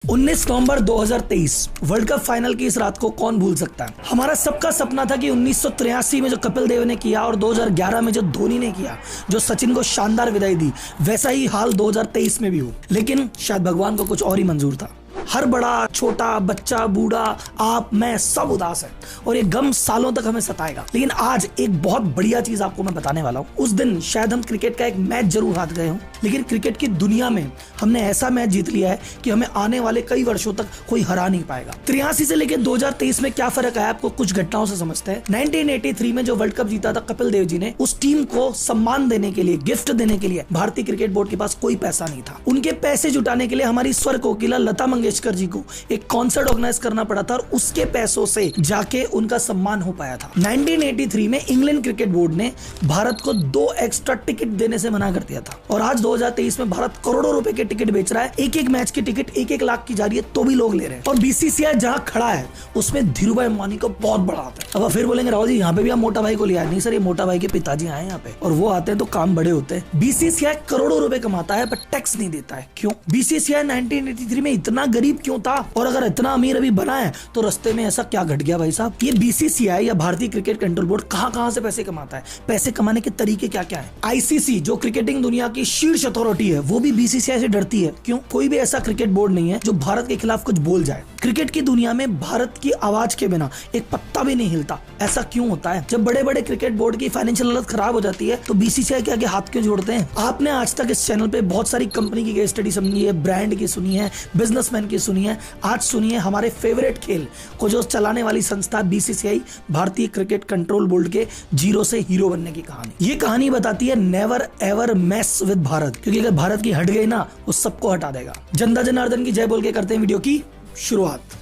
19 नवंबर 2023 world cup final की इस रात को कौन भूल सकता है। हमारा सबका सपना था कि 1983 में जो कपिल देव ने किया और 2011 में जो धोनी ने किया, जो सचिन को शानदार विदाई दी, वैसा ही हाल 2023 में भी हो। लेकिन शायद भगवान को कुछ और ही मंजूर था। हर बड़ा छोटा बच्चा बूढ़ा आप मैं सब उदास है और ये गम सालों तक हमें सताएगा। लेकिन आज एक बहुत बढ़िया चीज आपको मैं बताने वाला हूँ। उस दिन शायद हम क्रिकेट का एक मैच जरूर हार गए हों, लेकिन क्रिकेट की दुनिया में हमने ऐसा मैच जीत लिया है कि हमें आने वाले कई वर्षों तक कोई हरा नहीं पाएगा। 83 से लेकर 2023 में क्या फर्क आया आपको कुछ घटनाओं से समझते हैं। 1983 में जो वर्ल्ड कप जीता था कपिल देव जी ने, उस टीम को सम्मान देने के लिए, गिफ्ट देने के लिए भारतीय क्रिकेट बोर्ड के पास कोई पैसा नहीं था। उनके पैसे जुटाने के लिए हमारी स्वर कोकिला लता मंगेशकर जी को एक कॉन्सर्ट ऑर्गेनाइज करना पड़ा था और उसके पैसों से जाके उनका सम्मान हो पाया था। 1983 में इंग्लैंड क्रिकेट बोर्ड ने भारत को 2 एक्स्ट्रा टिकट देने से मना कर दिया था और आज 2023 में भारत करोड़ों रुपए के टिकट बेच रहा है। एक मैच की टिकट 1-1 लाख की जा रही है तो भी लोग ले रहे हैं। और बीसीसीआई जहां खड़ा है उसमें धीरूभाई अंबानी का बहुत बड़ा हाथ है। अब फिर बोलेंगे राहुल जी यहाँ पे भी आप मोटा भाई को लिया। नहीं सर, ये मोटा भाई के पिताजी आए यहाँ पे और वो आते हैं तो काम बड़े होते हैं। बीसीसीआई करोड़ों रुपए कमाता है पर टैक्स नहीं देता है। क्यों? बीसीसीआई 1983 में इतना गरीब क्यों था और अगर इतना अमीर अभी बना है तो रास्ते में ऐसा क्या घट गया भाई साहब। ये बीसीसीआई या भारतीय क्रिकेट कंट्रोल बोर्ड कहां से पैसे कमाता है, पैसे कमाने के तरीके क्या क्या है। आईसीसी जो क्रिकेटिंग दुनिया की शीर्ष अथॉरिटी है वो भी बीसीसीआई से डरती है। क्यों? कोई भी ऐसा क्रिकेट बोर्ड नहीं है जो भारत के खिलाफ कुछ बोल जाए। क्रिकेट की दुनिया में भारत की आवाज के बिना एक पत्ता भी नहीं हिलता। ऐसा क्यों होता है? जब बड़े बड़े क्रिकेट बोर्ड की फाइनेंशियल हालत खराब हो जाती है तो बीसीसीआई के आगे हाथ क्यों जोड़ते हैं? आपने आज तक इस चैनल पे बहुत सारी कंपनी की केस स्टडी सुनी है, ब्रांड की सुनी है, बिजनेसमैन की सुनी है। आज सुनिए हमारे फेवरेट खेल को जो चलाने वाली संस्था बीसीसीआई, भारतीय क्रिकेट कंट्रोल बोर्ड के जीरो से हीरो बनने की कहानी। ये कहानी बताती है never ever mess with Bharat, क्योंकि अगर भारत की हट गई ना वो सबको हटा देगा। जनता जनार्दन की जय बोल के करते हैं वीडियो की शुरुआत।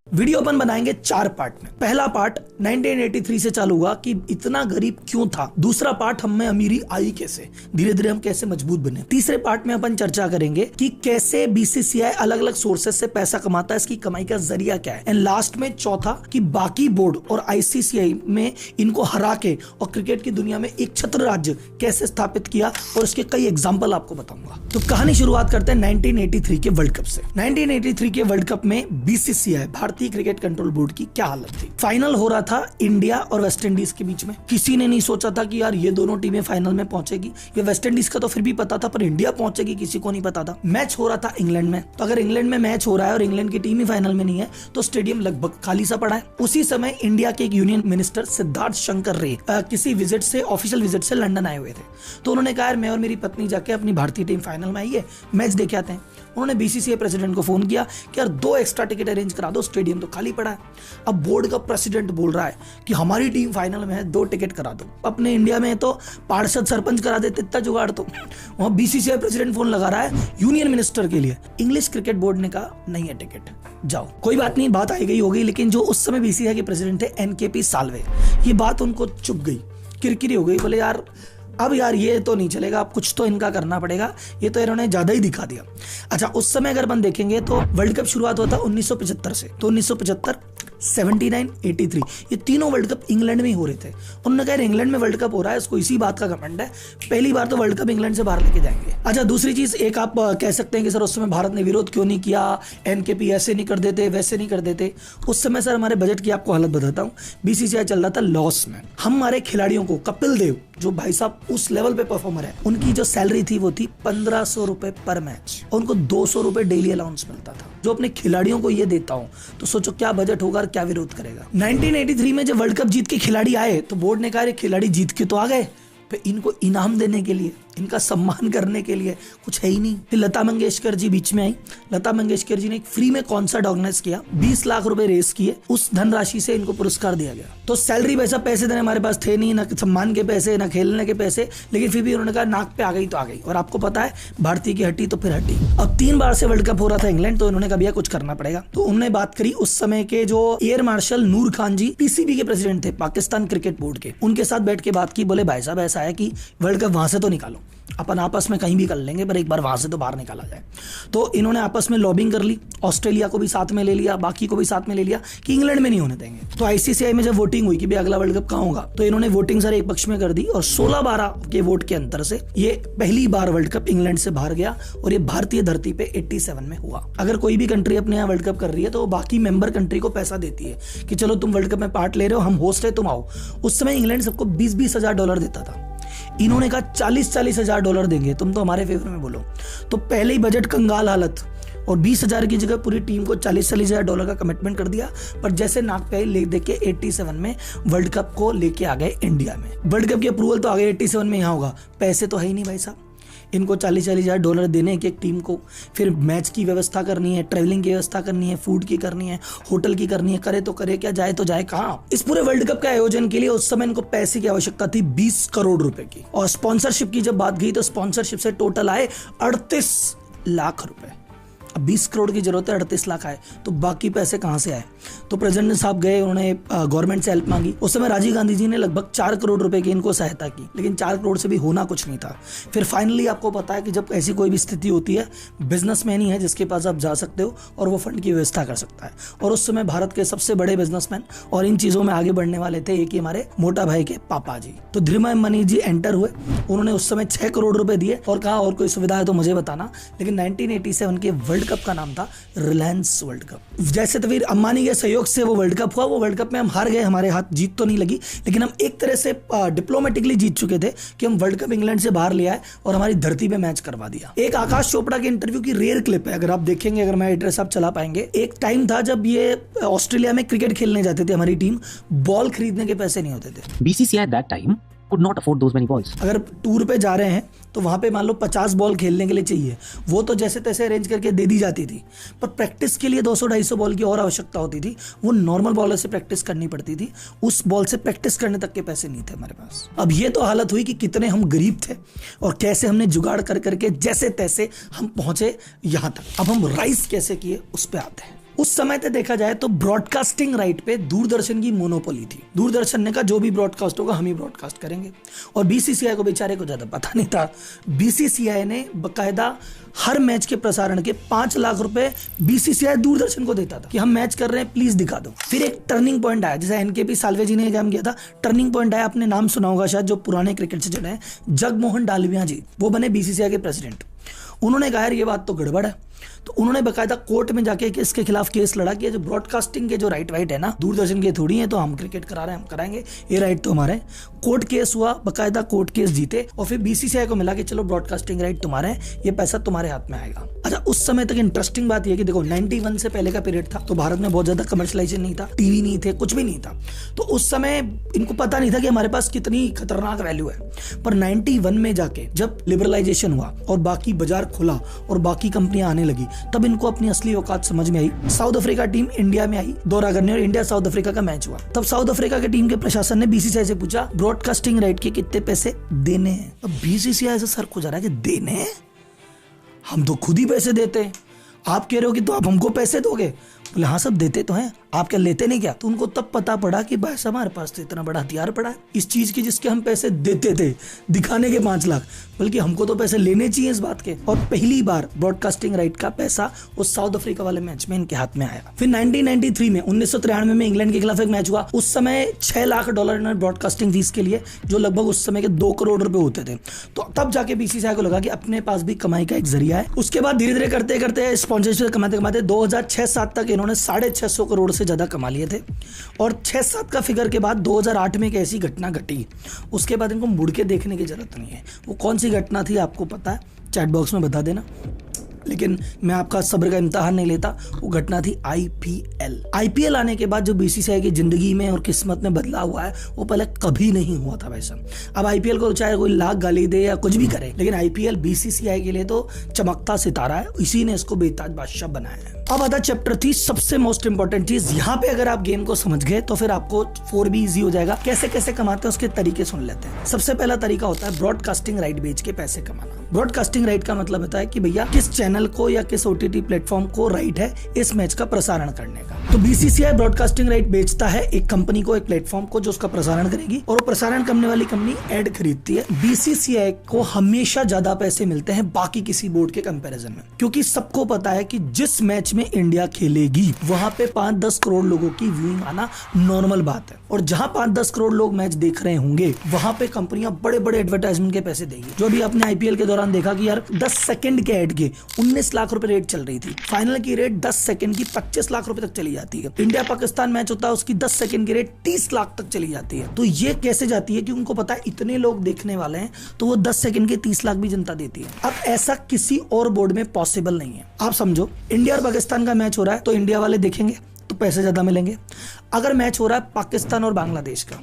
वीडियो अपन बनाएंगे 4 पार्ट में। पहला पार्ट 1983 से चालू हुआ कि इतना गरीब क्यों था। दूसरा पार्ट हम में अमीरी आई कैसे, धीरे धीरे हम कैसे मजबूत बने। तीसरे पार्ट में अपन चर्चा करेंगे कि कैसे बीसीसीआई अलग अलग सोर्सेस से पैसा कमाता है, इसकी कमाई का जरिया क्या है। एंड लास्ट में चौथा कि बाकी बोर्ड और आईसीसीआई में इनको हरा के और क्रिकेट की दुनिया में एक छत्र राज्य कैसे स्थापित किया और इसके कई एग्जाम्पल आपको बताऊंगा। तो कहानी शुरुआत करते हैं 1983 के वर्ल्ड कप से। 1983 के वर्ल्ड कप में बीसीसीआई, भारतीय क्रिकेट कंट्रोल बोर्ड की क्या हालत थी। फाइनल हो रहा था इंडिया और वेस्ट इंडीज के बीच में। किसी ने नहीं सोचा था कि यार ये दोनों टीमें फाइनल में पहुंचेगी। ये वेस्ट इंडीज का तो फिर भी पता था पर इंडिया पहुंचेगी किसी को नहीं पता था। मैच हो रहा था इंग्लैंड में, तो अगर इंग्लैंड में मैच हो रहा है और इंग्लैंड की टीम ही फाइनल में नहीं है तो स्टेडियम लगभग खाली सा पड़ा है। उसी समय इंडिया के एक यूनियन मिनिस्टर सिद्धार्थ शंकर रे किसी विजिट से, ऑफिशियल विजिट से लंदन आए हुए थे। तो उन्होंने कहा मैं और मेरी पत्नी जाके अपनी भारतीय टीम फाइनल में आई है, मैच देखे आते हैं। उन्होंने बीसीसीआई प्रेसिडेंट को फोन किया कि यार 2 एक्स्ट्रा टिकट अरेंज करा दो, स्टेडियम तो खाली पड़ा है। अब बोर्ड का प्रेसिडेंट बोल रहा है कि हमारी टीम फाइनल में है, 2 टिकट करा दो। अपने इंडिया में तो पार्षद सरपंच करा देते, इतना जुगाड़ तो वहां बीसीसीआई प्रेसिडेंट फोन लगा रहा है यूनियन मिनिस्टर के लिए। इंग्लिश क्रिकेट बोर्ड ने कहा नहीं है टिकट, जाओ। कोई बात नहीं, बात आई गई हो गई। लेकिन जो उस समय बीसीसीआई के प्रेसिडेंट थे एनकेपी साल्वे, ये बात उनको चुप गई, किरकिरी हो गई। बोले यार अब यार ये तो नहीं चलेगा, अब कुछ तो इनका करना पड़ेगा, ये तो इन्होंने ज्यादा ही दिखा दिया। अच्छा, उस समय अगर अपन देखेंगे तो वर्ल्ड कप शुरुआत हुआ था 1975 से। तो 1975, 79, 83 ये तीनों वर्ल्ड कप इंग्लैंड में ही हो रहे थे। उन्होंने कहा इंग्लैंड में वर्ल्ड कप हो रहा है, इसको इसी बात का घमंड है, पहली बार तो वर्ल्ड कप इंग्लैंड से बाहर लेके जाएंगे। अच्छा, दूसरी चीज एक आप कह सकते हैं कि सर उस समय भारत ने विरोध क्यों नहीं किया, एनकेपी ऐसे नहीं कर देते, वैसे नहीं कर देते। उस समय सर हमारे बजट की आपको हालत बताता हूँ, बीसीसीआई चल रहा था लॉस में। हमारे खिलाड़ियों को, कपिल देव जो भाई साहब उस लेवल पे परफॉर्मर है, उनकी जो सैलरी थी वो थी 1500 रुपए पर मैच और उनको 200 रुपए डेली अलाउंस मिलता था। जो अपने खिलाड़ियों को ये देता हूं तो सोचो क्या बजट होगा और क्या विरोध करेगा। 1983 में जब वर्ल्ड कप जीत के खिलाड़ी आए तो बोर्ड ने कहा खिलाड़ी जीत के तो आ गए, फिर इनको इनाम देने के लिए, इनका सम्मान करने के लिए कुछ है ही नहीं। फिर लता मंगेशकर जी बीच में आई। लता मंगेशकर जी ने एक फ्री में कॉन्सर्ट ऑर्गेनाइज किया, 20 लाख रुपए रेस किए, उस धनराशि से इनको पुरस्कार दिया गया। तो सैलरी वैसा पैसे देने हमारे पास थे नहीं, ना सम्मान के पैसे, ना खेलने के पैसे, लेकिन फिर भी उन्होंने कहा नाक पे आ गई तो आ गई। और आपको पता है भारतीय की हटी तो फिर हटी। अब 3 बार से वर्ल्ड कप हो रहा था इंग्लैंड, तो इन्होंने कहा भैया कुछ करना पड़ेगा। तो उन्होंने बात करी उस समय के जो एयर मार्शल नूर खान जी पीसीबी के प्रेसिडेंट थे, पाकिस्तान क्रिकेट बोर्ड के, उनके साथ बैठ के बात की। बोले भाई साहब ऐसा है कि वर्ल्ड कप वहां से तो निकालो, अपन आपस में कहीं भी कर लेंगे, पर एक बार वहां से तो बाहर निकाला जाए। तो इन्होंने आपस में लॉबिंग कर ली, ऑस्ट्रेलिया को भी साथ में ले लिया, बाकी को भी साथ में ले लिया कि इंग्लैंड में नहीं होने देंगे। तो आईसीसीआई में जब वोटिंग हुई कि भाई अगला वर्ल्ड कप कहाँ होगा, तो इन्होंने वोटिंग सारे एक पक्ष में कर दी और 16-12 के वोट के अंतर से ये पहली बार वर्ल्ड कप इंग्लैंड से बाहर गया और ये भारतीय धरती पे 87 में हुआ। अगर कोई भी कंट्री अपने यहाँ वर्ल्ड कप कर रही है तो बाकी मेंबर कंट्री को पैसा देती है कि चलो तुम वर्ल्ड कप में पार्ट ले रहे हो, हम होस्ट है, तुम आओ। उस समय इंग्लैंड सबको 20-20 हजार डॉलर देता था, इन्होंने कहा 40-40 हजार डॉलर देंगे, तुम तो हमारे फेवर में बोलो। तो पहले ही बजट कंगाल हालत और 20 हजार की जगह पूरी टीम को 40-40 हजार डॉलर का कमिटमेंट कर दिया। पर जैसे नाक पे ले देख के 87 में वर्ल्ड कप को लेके आ गए इंडिया में। वर्ल्ड कप की अप्रूवल तो आ गई 87 में, यहाँ होगा, पैसे तो है ही नहीं भाई साहब। इनको 40-40 हजार डॉलर देने एक टीम को, फिर मैच की व्यवस्था करनी है, ट्रेवलिंग की व्यवस्था करनी है, फूड की करनी है, होटल की करनी है, करे तो करे क्या, जाए तो जाए कहाँ। इस पूरे वर्ल्ड कप के आयोजन के लिए उस समय इनको पैसे की आवश्यकता थी 20 करोड़ रुपए की। और स्पॉन्सरशिप की जब बात गई तो स्पॉन्सरशिप से टोटल आए 38 लाख रुपए। अब 20 करोड़ की जरूरत है, 38 लाख आए, तो बाकी पैसे कहां से आए? तो प्रेसिडेंट साहब गए, उन्होंने गवर्नमेंट से हेल्प मांगी। उस समय राजीव गांधी जी ने लगभग 4 करोड़ रुपए की इनको सहायता की, लेकिन 4 करोड़ से भी होना कुछ नहीं था। फिर फाइनली आपको पता है कि जब ऐसी कोई भी स्थिति होती है, बिजनेसमैन ही है जिसके पास आप जा सकते हो और वो फंड की व्यवस्था कर सकता है। और उस समय भारत के सबसे बड़े बिजनेसमैन और इन चीजों में आगे बढ़ने वाले थे एक ही हमारे मोटा भाई के पापा जी। तो धीरूभाई अंबानी जी एंटर हुए, उन्होंने उस समय 6 करोड़ रुपए दिए और कहा और कोई सुविधा है तो मुझे बताना। लेकिन 1987 के वर्ल्ड कप का नाम था रिलायंस वर्ल्ड कप। जैसे तवीर अंबानी के सहयोग से वो वर्ल्ड कप हुआ, वो वर्ल्ड कप में हम हार गए, हमारे हाथ जीत तो नहीं लगी, लेकिन हम एक तरह से डिप्लोमेटिकली जीत चुके थे कि हम वर्ल्ड कप इंग्लैंड से बाहर ले आए और हमारी धरती पे मैच करवा दिया। एक आकाश चोपड़ा के इंटरव्यू की रेयर क्लिप है, अगर आप देखेंगे, अगर मैं एड्रेस आप चला पाएंगे। एक टाइम था जब ये ऑस्ट्रेलिया में क्रिकेट खेलने जाते थे, हमारी टीम, बॉल खरीदने के पैसे नहीं होते थे। BCCI at that time could not afford those many balls. अगर टूर पे जा रहे हैं तो वहां पे मान लो 50 बॉल खेलने के लिए चाहिए, वो तो जैसे तैसे अरेंज करके दे दी जाती थी, पर प्रैक्टिस के लिए 200-250 बॉल की और आवश्यकता होती थी। वो नॉर्मल बॉलर से प्रैक्टिस करनी पड़ती थी, उस बॉल से प्रैक्टिस करने तक के पैसे नहीं थे हमारे पास। अब ये तो हालत हुई कि कितने हम गरीब थे और कैसे हमने जुगाड़ कर करके जैसे तैसे हम पहुंचे यहां तक। अब हम राइज कैसे किए उस पर आते हैं। उस समय पे देखा जाए तो ब्रॉडकास्टिंग राइट पे दूरदर्शन की मोनोपोली थी। दूरदर्शन ने कहा जो भी ब्रॉडकास्ट होगा हम ही ब्रॉडकास्ट करेंगे, और बीसीसीआई को बेचारे को ज्यादा पता नहीं था। बीसीसीआई ने बकायदा हर मैच के प्रसारण के 5 लाख रुपए बीसीसीआई दूरदर्शन को देता था कि हम मैच कर रहे हैं, प्लीज दिखा दो। फिर एक टर्निंग पॉइंट आया, जैसे एनकेपी साल्वे जी ने काम किया था, टर्निंग पॉइंट आया, आपने नाम सुना होगा शायद, जो पुराने क्रिकेट से जुड़े हैं, जगमोहन डालमिया जी, वो बने बीसीसीआई के प्रेसिडेंट। उन्होंने कहा यार ये बात तो गड़बड़ है, तो उन्होंने बकायदा कोर्ट में जाके इसके खिलाफ केस लड़ा कि जो ब्रॉडकास्टिंग के जो राइट है ना, दूरदर्शन के थोड़ी है, तो हम क्रिकेट करा रहे हैं, हम कराएंगे, ये राइट तो हमारे। कोर्ट केस हुआ, बकायदा कोर्ट केस जीते और फिर बीसीसीआई को मिला कि चलो ब्रॉडकास्टिंग राइट तुम्हारे हैं, ये पैसा तुम्हारे हाथ में आएगा। अच्छा, उस समय तक इंटरेस्टिंग बात यह कि देखो 91 से पहले का पीरियड था, तो भारत में बहुत ज्यादा कमर्शियलाइजेशन नहीं था, टीवी नहीं थे, कुछ भी नहीं था, तो उस समय इनको पता नहीं था कि हमारे पास कितनी खतरनाक वैल्यू है। पर 91 में जाके जब लिबरलाइजेशन हुआ और बाकी बाजार खुला और बाकी कंपनियां आने लगी, तब इनको अपनी असली औकात समझ में आई। साउथ अफ्रीका टीम इंडिया में आई दौरा करने और इंडिया साउथ अफ्रीका का मैच हुआ। तब साउथ अफ्रीका की टीम के प्रशासन ने बीसीसीआई से पूछा ब्रॉडकास्टिंग राइट के कितने पैसे देने हैं। अब बीसीसीआई से सर खुजा रहा है कि देने हैं, हम तो खुद ही पैसे देते हैं, आप कह रहे हो कि तो आप हमको पैसे दोगे? बोले हाँ सब देते तो हैं, आप क्या लेते नहीं क्या? तो उनको तब पता पड़ा कि भाई हमारे पास तो इतना बड़ा हथियार पड़ा है इस चीज की, जिसके हम पैसे देते थे, दिखाने के 5 लाख, बल्कि हमको तो पैसे लेने चाहिए इस बात के। और पहली बार ब्रॉडकास्टिंग राइट का पैसा उस साउथ अफ्रीका वाले मैच में इनके हाथ में आया। फिर 1993 में 1993 में इंग्लैंड के खिलाफ एक मैच हुआ, उस समय $6 लाख इन्होंने ब्रॉडकास्टिंग फीस के लिए, जो लगभग उस समय के 2 करोड़ रुपए होते थे। तो तब जाके बीसीसीआई को लगा कि अपने पास भी कमाई का एक जरिया है। उसके बाद धीरे धीरे करते करते स्पॉन्सरशिप कमाते कमाते 2006-07 तक इन्होंने 650 करोड़ से ज्यादा कमा लिए थे। और 6-7 का फिगर के बाद 2008 में एक ऐसी घटना घटी, उसके बाद इनको मुड़ के देखने की जरूरत नहीं है। वो कौन सी घटना थी आपको पता है? चैट बॉक्स में बता देना, लेकिन मैं आपका सब्र का इम्तिहान नहीं लेता। वो घटना थी आईपीएल आने के बाद जो बीसीसीआई की जिंदगी में और किस्मत में बदलाव हुआ है, वो पहले कभी नहीं हुआ था वैसा। अब आईपीएल को चाहे कोई लाख गाली दे या कुछ भी करे, लेकिन आईपीएल बीसीसीआई के लिए तो चमकता सितारा है, इसी ने इसको बेताज बादशाह बनाया है। अब आता चैप्टर 3, सबसे मोस्ट इंपॉर्टेंट चीज। यहाँ पे अगर आप गेम को समझ गए तो फिर आपको 4 भी इजी हो जाएगा। कैसे कैसे कमाते हैं उसके तरीके सुन लेते हैं। सबसे पहला तरीका होता है ब्रॉडकास्टिंग राइट बेच के पैसे कमाना। ब्रॉडकास्टिंग राइट का मतलब होता है कि भैया किस चैनल को या किस OTT प्लेटफॉर्म को राइट है इस मैच का प्रसारण करने का। तो BCCI ब्रॉडकास्टिंग राइट बेचता है एक कंपनी को, एक प्लेटफॉर्म को, जो उसका प्रसारण करेगी, और वो प्रसारण करने वाली कंपनी ऐड खरीदती है। BCCI को हमेशा ज्यादा पैसे मिलते हैं बाकी किसी बोर्ड के कंपैरिजन में, क्योंकि सबको पता है कि जिस मैच में इंडिया खेलेगी वहां पे 5-10 करोड़ लोगों की व्यूइंग आना नॉर्मल बात है, और जहां 5-10 करोड़ लोग मैच देख रहे होंगे वहां पे कंपनियां बड़े बड़े एडवर्टाइजमेंट के पैसे देगी। जो भी आपने IPL के दौरान देखा कि यार 10 सेकंड के ऐड के 19 लाख रुपए रेट चल रही थी, फाइनल की रेट 10 सेकंड की 25 लाख रुपए तक चली जाती है। इंडिया पाकिस्तान मैच होता है उसकी 10 सेकंड की रेट 30 लाख तक चली जाती है। तो ये कैसे जाती है कि उनको पता है इतने लोग देखने वाले हैं, तो वो 10 सेकंड के 30 लाख भी जनता देती है। अब ऐसा किसी और बोर्ड में पॉसिबल नहीं है। आप समझो इंडिया और पाकिस्तान का मैच हो रहा है तो इंडिया वाले देखेंगे तो पैसे ज्यादा मिलेंगे। अगर मैच हो रहा है पाकिस्तान और बांग्लादेश का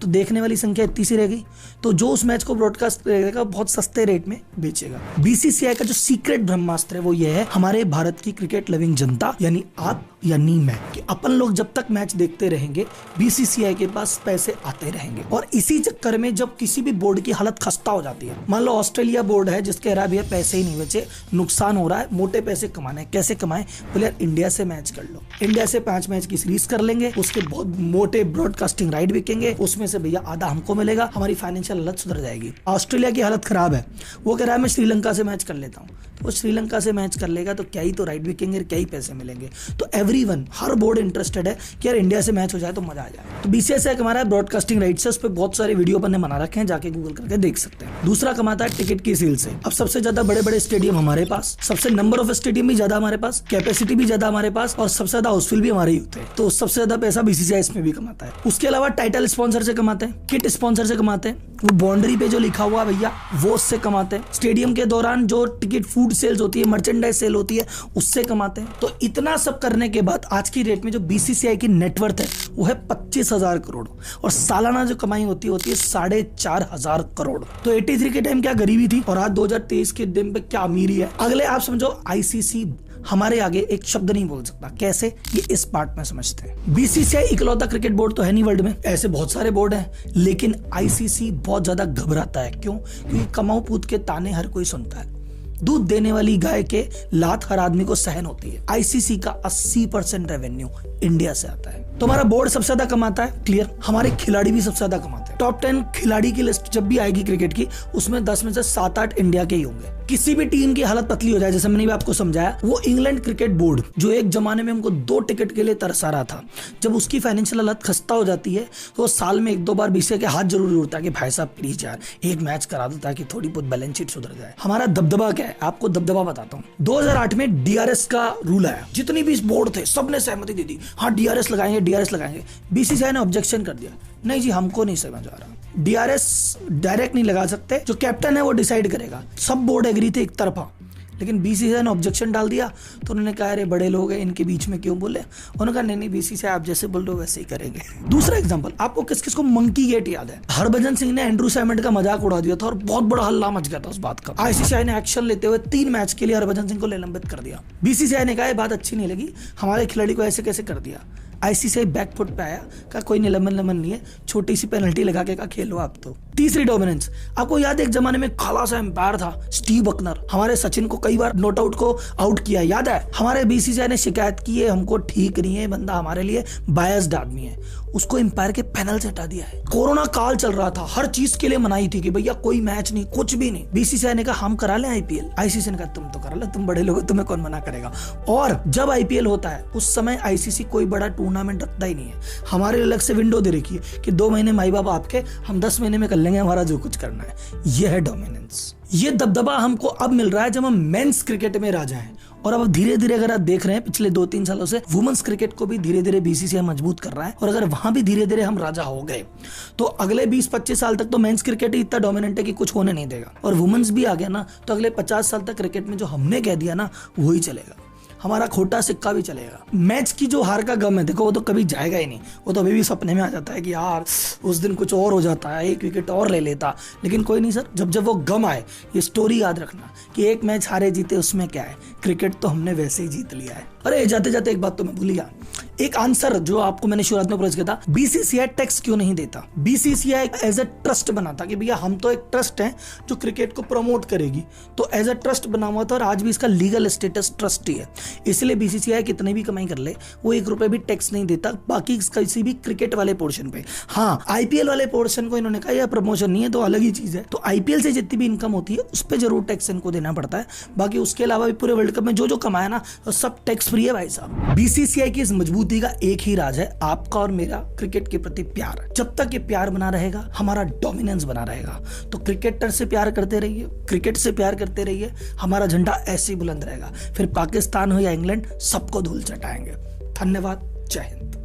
तो देखने वाली संख्या इतनी सी रहेगी, तो जो उस मैच को ब्रॉडकास्ट करेगा बहुत सस्ते रेट में बेचेगा। BCCI का जो सीक्रेट ब्रह्मास्त्र है वो ये है, हमारे भारत की क्रिकेट लविंग जनता यानी आप यानी मैं, कि अपन लोग जब तक मैच देखते रहेंगे BCCI के पास पैसे आते रहेंगे। और इसी चक्कर में जब किसी भी बोर्ड की हालत खस्ता हो जाती है, मान लो ऑस्ट्रेलिया बोर्ड है जिसके रहा भैया पैसे ही नहीं बचे, नुकसान हो रहा है, मोटे पैसे कमाने, कैसे कमाए, बोले यार इंडिया से मैच कर लो, इंडिया से 5 मैच की सीरीज कर लेंगे, उसके बहुत मोटे ब्रॉडकास्टिंग राइट बिकेंगे, उसमें से भैया आधा हमको मिलेगा, हमारी फाइनेंशियल हालत सुधर जाएगी। ऑस्ट्रेलिया की हालत खराब है, वो कह रहा है मैं श्रीलंका से मैच कर लेता हूँ, तो वो श्रीलंका से मैच कर लेगा तो क्या ही तो राइट बिकेंगे, क्या ही पैसे मिलेंगे। तो एवरीवन, हर बोर्ड इंटरेस्टेड है कि यार इंडिया से मैच हो जाए तो मजा आ जाए। तो BCCI हमारा ब्रॉडकास्टिंग राइट्स है, उस पर बहुत सारे वीडियो अपन ने बना रखे हैं, जाके गूगल करके देख सकते हैं। दूसरा कमाता है टिकट की सेल से। अब सबसे ज्यादा बड़े बड़े स्टेडियम हमारे पास, सबसे नंबर ऑफ स्टेडियम भी ज्यादा हमारे पास, कैपेसिटी भी ज्यादा हमारे पास, और सबसे ज्यादा हाउसफुल भी हमारे ही होते हैं, तो सबसे ज्यादा पैसा BCCI इसमें भी कमाता है। उसके अलावा टाइटल स्पॉन्सर से कमाते हैं, किट स्पॉन्सर से कमाते हैं, वो बाउंड्री पे जो लिखा हुआ भैया वो उससे कमाते हैं, स्टेडियम के दौरान जो टिकट फूड सेल्स होती है, मर्चेंडाइज सेल होती है, उससे कमाते हैं। तो इतना सब करने के बाद आज की रेट में जो BCCI की नेटवर्थ है वो है 25,000 करोड़, और सालाना जो कमाई होती है 4,500 करोड़। तो 83 के टाइम क्या गरीबी थी और आज 2023 के दिन पे क्या अमीरी है। अगले आप समझो ICC हमारे आगे एक शब्द नहीं बोल सकता, कैसे, ये इस पार्ट में समझते हैं। BCCI इकलौता क्रिकेट बोर्ड तो है नहीं वर्ल्ड में, ऐसे बहुत सारे बोर्ड हैं, लेकिन ICC बहुत ज्यादा घबराता है। क्यों? क्योंकि कमाऊ पूत के ताने हर कोई सुनता है, दूध देने वाली गाय के लात हर आदमी को सहन होती है। ICC का 80% रेवेन्यू इंडिया से आता है। तो हमारा बोर्ड सबसे ज्यादा कमाता है, क्लियर। हमारे खिलाड़ी भी सबसे ज्यादा कमाते हैं। टॉप 10 खिलाड़ी की लिस्ट जब भी आएगी क्रिकेट की, उसमें 10 में से 7-8 इंडिया के ही होंगे। किसी भी टीम की हालत पतली हो जाए, जैसे मैंने भी आपको समझाया, वो इंग्लैंड क्रिकेट बोर्ड जो एक जमाने में हमको 2 टिकट के लिए तरसा रहा था, जब उसकी फाइनेंशियल हालत खस्ता हो जाती है तो साल में 1-2 बार BCCI के हाथ जरूर उड़ता है कि भाई साहब प्लीज यार एक मैच करा दो ताकि थोड़ी बहुत बैलेंस शीट सुधर जाए। हमारा दबदबा क्या है, आपको दबदबा बताता हूँ। 2008 में DRS का रूल आया, जितनी भी बोर्ड थे सबने सहमति दे दी, हाँ DRS लगाएंगे। BCCI ने ऑब्जेक्शन कर दिया, नहीं जी हमको नहीं समझ आ रहा, DRS डायरेक्ट नहीं लगा सकते, जो कैप्टन है वो डिसाइड करेगा। सब बोर्ड एग्री थे एक तरफा, लेकिन BCCI ने ऑब्जेक्शन डाल दिया, तो उन्होंने कहा अरे बड़े लोग हैं इनके बीच में क्यों बोले। उन्होंने कहा नहीं BCCI आप जैसे बोल रहे हो वैसे ही करेंगे। दूसरा एग्जांपल, आपको किस किस को मंकी गेट याद है? हरभजन सिंह ने एंड्रू सैमंड का मजाक उड़ा दिया था और बहुत बड़ा हल्ला मच गया था उस बात का। ICCI ने एक्शन लेते हुए 3 मैच के लिए हरभजन सिंह को निलंबित कर दिया। BCCI ने कहा ये बात अच्छी नहीं लगी, हमारे खिलाड़ी को ऐसे कैसे कर दिया। ICCI बैकफुट पे आया, कहा कोई निलंबन नहीं है, छोटी सी पेनल्टी लगा के कहा खेलो आप तो। तीसरी डोमिनेंस, आपको याद है एक जमाने में काला सा एम्पायर था स्टीव बकनर, हमारे सचिन को कई बार नॉट आउट को आउट किया, याद है? हमारे BCCI ने शिकायत की है हमको ठीक नहीं है, बंदा हमारे लिए बायस्ड आदमी है, उसको एम्पायर के पैनल से हटा दिया है। कोरोना काल चल रहा था, हर चीज के लिए मनाही थी कि भैया कोई मैच नहीं, कुछ भी नहीं। BCCI ने कहा हम करा लें IPL, ICC ने कहा तुम तो करा लो, तुम बड़े लोग, तुम्हें कौन मना करेगा। और जब IPL होता है उस समय ICC कोई बड़ा टूर्नामेंट रखता ही नहीं है, हमारे अलग से विंडो दे रखी है कि 2 महीने माई बाप आपके, हम 10 महीने में कर लेंगे हमारा जो कुछ करना है। यह है डोमिनेंस। ये दबदबा हमको अब मिल रहा है जब हम मेंस क्रिकेट में राजा हैं, और अब धीरे धीरे अगर आप देख रहे हैं पिछले 2-3 सालों से वुमेन्स क्रिकेट को भी धीरे धीरे BCCI मजबूत कर रहा है, और अगर वहां भी धीरे धीरे हम राजा हो गए तो अगले 20-25 साल तक तो मेंस क्रिकेट ही इतना डोमिनेंट है कि कुछ होने नहीं देगा, और वुमेन्स भी आ गया ना तो अगले 50 साल तक क्रिकेट में जो हमने कह दिया ना वही चलेगा, हमारा खोटा सिक्का भी चलेगा। मैच की जो हार का गम है देखो वो तो कभी जाएगा ही नहीं, वो तो अभी भी सपने में आ जाता है कि यार उस दिन कुछ और हो जाता है, 1 विकेट और ले लेता, लेकिन कोई नहीं सर, जब जब वो गम आए ये स्टोरी याद रखना कि एक मैच हारे जीते उसमें क्या है, क्रिकेट तो हमने वैसे ही जीत लिया है। अरे जाते जाते एक बात तो मैं भूल गया, एक आंसर जो आपको मैंने शुरुआत में प्रश्न किया था, बीसीसीआई टैक्स क्यों नहीं देता? बीसीसीआई एज अ ट्रस्ट बना था कि भैया हम तो एक ट्रस्ट है जो क्रिकेट को प्रमोट करेगी, तो एज अ ट्रस्ट बना हुआ था और आज भी इसका लीगल स्टेटस ट्रस्ट ही है। इसलिए बीसीसीआई कितने भी कमाई कर ले वो 1 रुपए भी टैक्स नहीं देता बाकी किसी भी क्रिकेट वाले पोर्शन पे। हाँ, आईपीएल वाले पोर्शन को इन्होंने कहा यह प्रमोशन नहीं है तो अलग ही चीज है, तो आईपीएल से जितनी भी इनकम होती है उस पर जरूर टैक्स इनको देना पड़ता है। बाकी उसके अलावा भी पूरे वर्ल्ड कप में जो जो कमाया ना तो सब टैक्स फ्री है भाई साहब। बीसीसीआई की इस मजबूती का एक ही राज है, आपका और मेरा क्रिकेट के प्रति प्यार। जब तक ये प्यार बना रहेगा हमारा डोमिनेंस बना रहेगा। तो क्रिकेटर से प्यार करते रहिए, क्रिकेट से प्यार करते रहिए, हमारा झंडा ऐसे ही बुलंद रहेगा। फिर पाकिस्तान हो या इंग्लैंड सबको धूल चटाएंगे। धन्यवाद, जय हिंद।